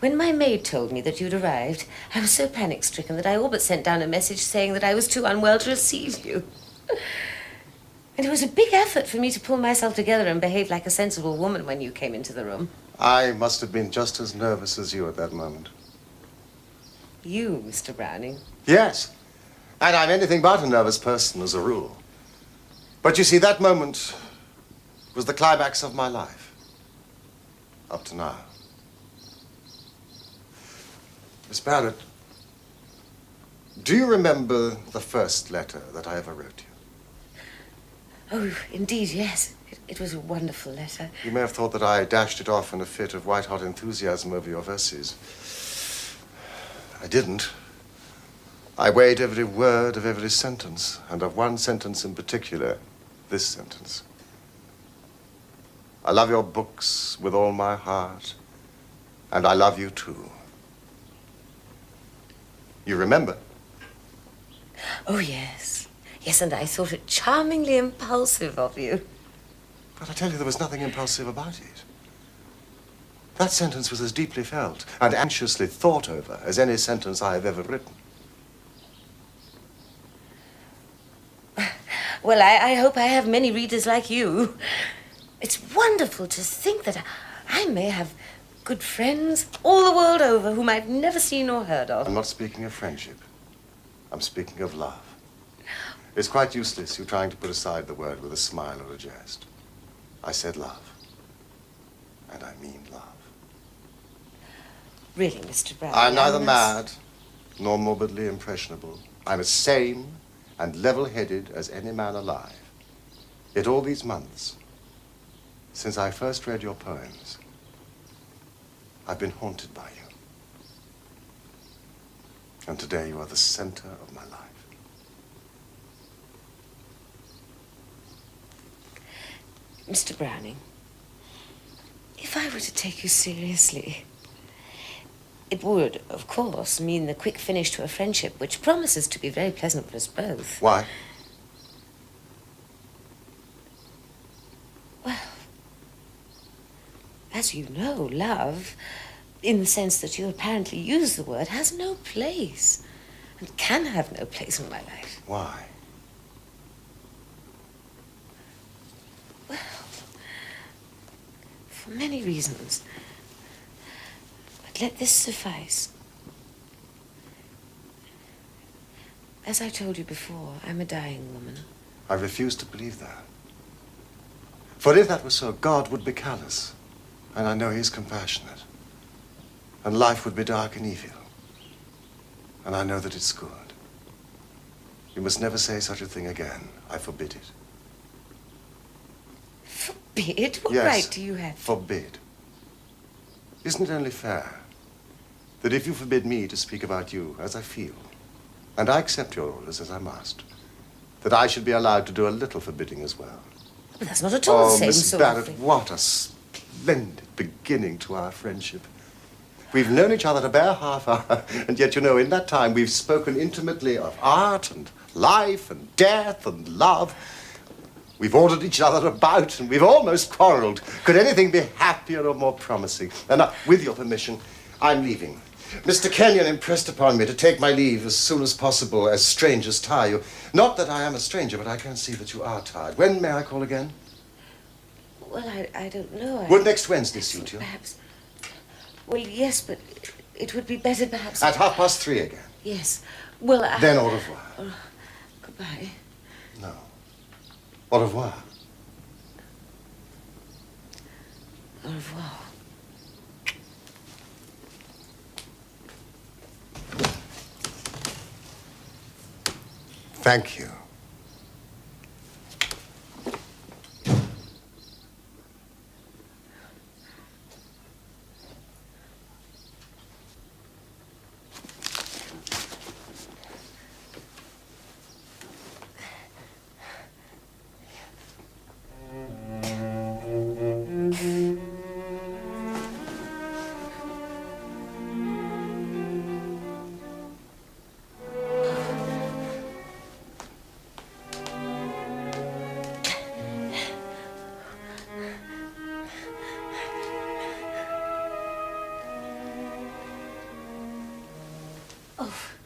When my maid told me that you'd arrived, I was so panic-stricken that I all but sent down a message saying that I was too unwell to receive you. And it was a big effort for me to pull myself together and behave like a sensible woman when you came into the room. I must have been just as nervous as you at that moment. You, Mr. Browning? Yes. And I'm anything but a nervous person as a rule. But you see, that moment was the climax of my life. Up to now. Miss Barrett, do you remember the first letter that I ever wrote you? Oh, indeed, yes. It was a wonderful letter. You may have thought that I dashed it off in a fit of white-hot enthusiasm over your verses. I didn't. I weighed every word of every sentence, and of one sentence in particular, this sentence. I love your books with all my heart, and I love you too. You remember? Oh, yes. Yes, and I thought it charmingly impulsive of you. But I tell you, there was nothing impulsive about it. That sentence was as deeply felt and anxiously thought over as any sentence I have ever written. Well, I hope I have many readers like you. It's wonderful to think that I may have good friends all the world over whom I've never seen or heard of. I'm not speaking of friendship. I'm speaking of love. It's quite useless you trying to put aside the word with a smile or a jest. I said love. And I mean love. Really, Mr. Brown? I'm neither mad nor morbidly impressionable. I'm as sane and level-headed as any man alive. Yet all these months, since I first read your poems, I've been haunted by you. And today you are the center of my life. Mr. Browning, if I were to take you seriously, it would, of course, mean the quick finish to a friendship which promises to be very pleasant for us both. Why? Well, as you know, love, in the sense that you apparently use the word, has no place and can have no place in my life. Why? Well, for many reasons. But let this suffice. As I told you before, I'm a dying woman. I refuse to believe that. For if that were so, God would be callous, and I know he's compassionate. And life would be dark and evil, and I know that it's good. You must never say such a thing again. I forbid it. Forbid? What Yes, right do you have? Forbid. Isn't it only fair that if you forbid me to speak about you as I feel, and I accept your orders as I must, that I should be allowed to do a little forbidding as well? But that's not at all the same Miss sort of Barrett, thing. what a splendid beginning to our friendship. We've known each other a bare half hour, and yet, you know, in that time we've spoken intimately of art and life and death and love. We've ordered each other about, and we've almost quarreled. Could anything be happier or more promising? And now, with your permission, I'm leaving. Mr. Kenyon impressed upon me to take my leave as soon as possible, as strangers tie you. Not that I am a stranger, but I can see that you are tired. When may I call again? Well, I don't know. Would next Wednesday suit you? Perhaps. Well, yes, but it would be better perhaps... At 3:30 again? Yes. Well, Then au revoir. Goodbye. No. Au revoir. Au revoir. Thank you. Oh.